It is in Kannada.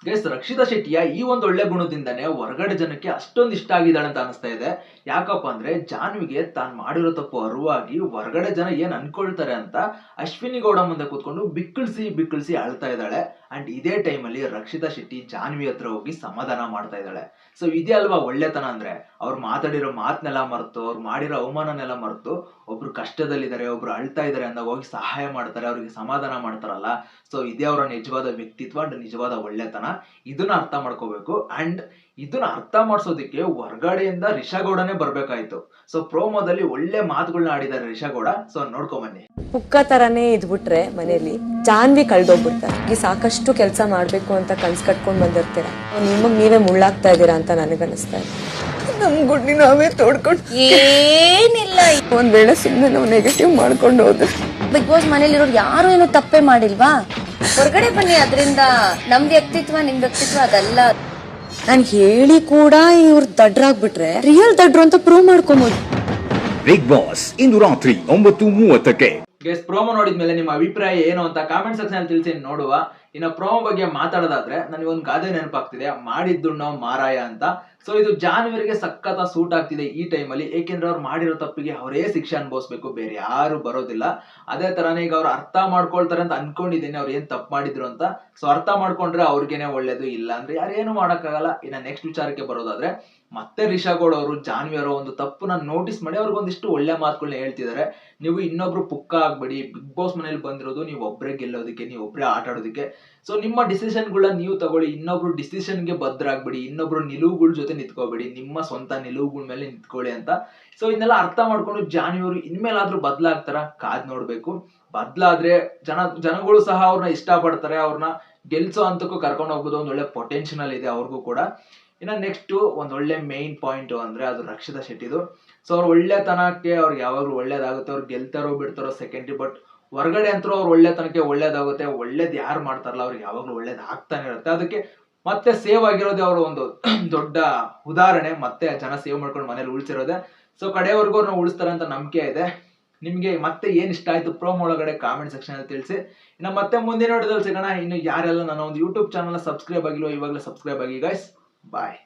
ಗೈಸ್, ರಕ್ಷಿತಾ ಶೆಟ್ಟಿಯ ಈ ಒಂದು ಒಳ್ಳೆ ಗುಣದಿಂದನೇ ಹೊರಗಡೆ ಜನಕ್ಕೆ ಅಷ್ಟೊಂದು ಇಷ್ಟ ಆಗಿದ್ದಾಳೆ ಅಂತ ಅನಿಸ್ತಾ ಇದೆ. ಯಾಕಪ್ಪ ಅಂದ್ರೆ ಜಾನ್ವಿಗೆ ತಾನು ಮಾಡಿರೋ ತಪ್ಪು ಅರಿವಾಗಿ ಹೊರಗಡೆ ಜನ ಏನ್ ಅನ್ಕೊಳ್ತಾರೆ ಅಂತ ಅಶ್ವಿನಿ ಗೌಡ ಮುಂದೆ ಕೂತ್ಕೊಂಡು ಬಿಕ್ಕಳಿಸಿ ಬಿಕ್ಕಳಿಸಿ ಅಳ್ತಾ ಇದ್ದಾಳೆ. ಅಂಡ್ ಇದೇ ಟೈಮಲ್ಲಿ ರಕ್ಷಿತಾ ಶೆಟ್ಟಿ ಜಾನ್ವಿ ಹತ್ರ ಹೋಗಿ ಸಮಾಧಾನ ಮಾಡ್ತಾ ಇದ್ದಾಳೆ. ಸೊ ಇದೇ ಅಲ್ವಾ ಒಳ್ಳೆತನ ಅಂದ್ರೆ, ಅವ್ರು ಮಾತಾಡಿರೋ ಮಾತನ್ನೆಲ್ಲ ಮರೆತು, ಅವ್ರು ಮಾಡಿರೋ ಅವಮಾನನೆಲ್ಲ ಮರೆತು, ಒಬ್ರು ಕಷ್ಟದಲ್ಲಿದ್ದಾರೆ, ಒಬ್ರು ಅಳ್ತಾ ಇದಾರೆ ಅಂದಾಗ ಹೋಗಿ ಸಹಾಯ ಮಾಡ್ತಾರೆ, ಅವ್ರಿಗೆ ಸಮಾಧಾನ ಮಾಡ್ತಾರಲ್ಲ. ಸೊ ಇದೇ ಅವರ ನಿಜವಾದ ವ್ಯಕ್ತಿತ್ವ ಅಂಡ್ ನಿಜವಾದ ಒಳ್ಳೆತನ. ಇದನ್ನ ಅರ್ಥ ಮಾಡ್ಕೋಬೇಕು. ಅಂಡ್ ಇದನ್ನ ಅರ್ಥ ಮಾಡ್ಸೋದಕ್ಕೆ ಹೊರಗಡೆಯಿಂದ ರಿಷಾಗೌಡನೇ ಬರ್ಬೇಕಾಯ್ತು. ಸೊ ಪ್ರೋಮೋದಲ್ಲಿ ಒಳ್ಳೆ ಮಾತುಗಳನ್ನ ಆಡಿದ್ದಾರೆ ರಿಷಾಗೌಡ. ಸೊ ನೋಡ್ಕೊಂಬನ್ನಿ. ಪುಕ್ಕ ತರಾನೇ ಇದ್ಬಿಟ್ರೆ ಮನೇಲಿ ಜಾನ್ವಿ ಕಳ್ದೋಗ್ಬಿಡ್ತಾರೆ. ಈ ಸಾಕಷ್ಟು ಕೆಲಸ ಮಾಡ್ಬೇಕು ಅಂತ ಕನ್ಸ್ ಕಟ್ಕೊಂಡ್ ಬಂದಿರ್ತೀರ, ನಿಮಗ್ ನೀವೇ ಮುಳ್ಳಾಗ್ತಾ ಇದೀರಾ ಅಂತ ನನಗನ್ನಿಸ್ತಾ ಇದೆ. ನಮ್ ಗುಡ್ಡಿ ನಾವೇ ತೋಡ್ಕೊಂಡು ಏನಿಲ್ಲ. ಒಂದ್ ವೇಳೆ ಸುಮ್ನೆ ನಾವು ನೆಗೆಟಿವ್ ಮಾಡ್ಕೊಂಡು ಹೋದ್ರೆ ಬಿಗ್ ಬಾಸ್ ಮನೇಲಿರೋರು ಯಾರು ಏನು ತಪ್ಪೇ ಮಾಡಿಲ್ವಾ? ಹೊರಗಡೆ ಬನ್ನಿ, ಅದರಿಂದ ನಮ್ ವ್ಯಕ್ತಿತ್ವ ನಿಮ್ ವ್ಯಕ್ತಿತ್ವ ಅದಲ್ಲ. ನಾನ್ ಹೇಳಿ ಕೂಡ ಇವ್ರು ದಡ್ರಾಗ್ಬಿಟ್ರೆ ರಿಯಲ್ ದಡ್ರು ಅಂತ ಪ್ರೂವ್ ಮಾಡ್ಕೊಬೋದು. ಬಿಗ್ ಬಾಸ್ ಇಂದು ರಾತ್ರಿ 9:30ಕ್ಕೆ. ಗೈಸ್, ಪ್ರೋಮೋ ನೋಡಿದ್ಮೇಲೆ ನಿಮ್ಮ ಅಭಿಪ್ರಾಯ ಏನು ಅಂತ ಕಾಮೆಂಟ್ ಸೆಕ್ಷನ್ ಅಲ್ಲಿ ತಿಳಿಸಿ ನೋಡುವ. ಇನ್ನು ಪ್ರೋಮೋ ಬಗ್ಗೆ ಮಾತಾಡೋದಾದ್ರೆ ನನಗೆ ಒಂದು ಗಾದೆ ನೆನಪಾಗ್ತಿದೆ, ಮಾಡಿದ್ದುಣ್ಣೋ ಮಾರಾಯ ಅಂತ. ಸೊ ಇದು ಜಾನ್ವಿರಿಗೆ ಸಖತ್ ಸೂಟ್ ಆಗ್ತಿದೆ ಈ ಟೈಮಲ್ಲಿ. ಏಕೆಂದ್ರೆ ಅವ್ರು ಮಾಡಿರೋ ತಪ್ಪಿಗೆ ಅವರೇ ಶಿಕ್ಷೆ ಅನುಭವಿಸ್ಬೇಕು, ಬೇರೆ ಯಾರು ಬರೋದಿಲ್ಲ. ಅದೇ ತರಾನೇ ಈಗ ಅವ್ರು ಅರ್ಥ ಮಾಡ್ಕೊಳ್ತಾರೆ ಅಂತ ಅನ್ಕೊಂಡಿದ್ದೀನಿ, ಅವ್ರು ಏನ್ ತಪ್ಪು ಮಾಡಿದ್ರು ಅಂತ. ಸೊ ಅರ್ಥ ಮಾಡ್ಕೊಂಡ್ರೆ ಅವ್ರಿಗೇನೆ ಒಳ್ಳೇದು, ಇಲ್ಲ ಅಂದ್ರೆ ಯಾರೇನು ಮಾಡಕ್ಕಾಗಲ್ಲ. ಇನ್ನ ನೆಕ್ಸ್ಟ್ ವಿಚಾರಕ್ಕೆ ಬರೋದಾದ್ರೆ, ಮತ್ತೆ ರಿಷಾಗೌಡ ಅವರು ಜಾನ್ವಿ ಅವರ ಒಂದು ತಪ್ಪನ್ನ ನೋಟಿಸ್ ಮಾಡಿ ಅವ್ರಿಗೊಂದಿಷ್ಟು ಒಳ್ಳೆ ಮಾತುಗಳನ್ನ ಹೇಳ್ತಿದ್ದಾರೆ. ನೀವು ಇನ್ನೊಬ್ರು ಪುಕ್ಕ ಆಗ್ಬೇಡಿ, ಬಿಗ್ ಬಾಸ್ ಮನೇಲಿ ಬಂದಿರೋದು ನೀವು ಒಬ್ಬರೇ ಗೆಲ್ಲೋದಕ್ಕೆ, ನೀವು ಒಬ್ಬರೇ ಆಟ ಆಡೋದಕ್ಕೆ. ಸೊ ನಿಮ್ಮ ಡಿಸಿಷನ್ಗಳನ್ನ ನೀವು ತಗೊಳ್ಳಿ, ಇನ್ನೊಬ್ರು ಡಿಸಿಷನ್ಗೆ ಬದ್ಧರಾಗ್ಬೇಡಿ, ಇನ್ನೊಬ್ರು ನಿಲುವುಗಳ ಜೊತೆ ನಿಂತ್ಕೋಬೇಡಿ, ನಿಮ್ಮ ಸ್ವಂತ ನಿಲುವುಗಳ ಮೇಲೆ ನಿಂತ್ಕೊಳ್ಳಿ ಅಂತ. ಸೊ ಇದನ್ನೆಲ್ಲ ಅರ್ಥ ಮಾಡ್ಕೊಂಡು ಜಾನ್ವಿ ಅವರು ಇನ್ಮೇಲಾದ್ರೂ ಬದ್ಲಾಗ್ತಾರ, ಕಾದ್ ನೋಡ್ಬೇಕು. ಬದ್ಲಾದ್ರೆ ಜನಗಳು ಸಹ ಅವ್ರನ್ನ ಇಷ್ಟ ಪಡ್ತಾರೆ, ಅವ್ರನ್ನ ಗೆಲ್ಸೋ ಅಂತಕ್ಕೂ ಕರ್ಕೊಂಡು ಹೋಗ್ಬೋದು. ಒಂದ್ ಒಳ್ಳೆ ಪೊಟೆನ್ಶಿಯಲ್ ಇದೆ ಅವ್ರಿಗೂ ಕೂಡ. ಇನ್ನ ನೆಕ್ಸ್ಟ್ ಒಂದ್ ಒಳ್ಳೆ ಮೇನ್ ಪಾಯಿಂಟ್ ಅಂದ್ರೆ ಅದು ರಕ್ಷಿತಾ ಶೆಟ್ಟಿದು. ಸೊ ಅವ್ರ ಒಳ್ಳೆತನಕ್ಕೆ ಅವ್ರಿಗೆ ಯಾವಾಗ್ಲೂ ಒಳ್ಳೇದಾಗುತ್ತೆ, ಅವ್ರು ಗೆಲ್ತಾರೋ ಬಿಡ್ತಾರೋ ಸೆಕೆಂಡ್ರಿ. ಬಟ್ ಹೊರಗಡೆ ಅಂತರೂ ಅವ್ರ ಒಳ್ಳೆತನಕ್ಕೆ ಒಳ್ಳೇದಾಗುತ್ತೆ. ಒಳ್ಳೇದ್ ಯಾರು ಮಾಡ್ತಾರಲ್ಲ ಅವ್ರಿಗೆ ಯಾವಾಗ್ಲೂ ಒಳ್ಳೇದ್ ಆಗ್ತಾನೆ ಇರುತ್ತೆ. ಅದಕ್ಕೆ ಮತ್ತೆ ಸೇವ್ ಆಗಿರೋದೇ ಅವ್ರ ಒಂದು ದೊಡ್ಡ ಉದಾಹರಣೆ. ಮತ್ತೆ ಜನ ಸೇವ್ ಮಾಡ್ಕೊಂಡು ಮನೇಲಿ ಉಳಿಸಿರೋದೆ. ಸೊ ಕಡೆವರೆಗೂ ಅವ್ರನ್ನ ಉಳಿಸ್ತಾರೆ ಅಂತ ನಂಬಿಕೆ ಇದೆ. ನಿಮ್ಗೆ ಮತ್ತೆ ಏನ್ ಇಷ್ಟ ಆಯ್ತು ಪ್ರೋಮೋ ಒಳಗಡೆ ಕಾಮೆಂಟ್ ಸೆಕ್ಷನ್ ಅಲ್ಲಿ ತಿಳಿಸಿ. ಇನ್ನು ಮತ್ತೆ ಮುಂದಿನ ವಿಡಿಯೋದಲ್ಲಿ ಸಿಗೋಣ. ಇನ್ನು ಯಾರೆಲ್ಲ ನನ್ನ ಒಂದು ಯೂಟ್ಯೂಬ್ ಚಾನಲ್ ಸಬ್ಸ್ಕ್ರೈಬ್ ಆಗಿಲ್ವೋ ಇವಾಗಲೇ ಸಬ್ಸ್ಕ್ರೈಬ್ ಆಗಿ ಗೈಸ್. ಬಾಯ್.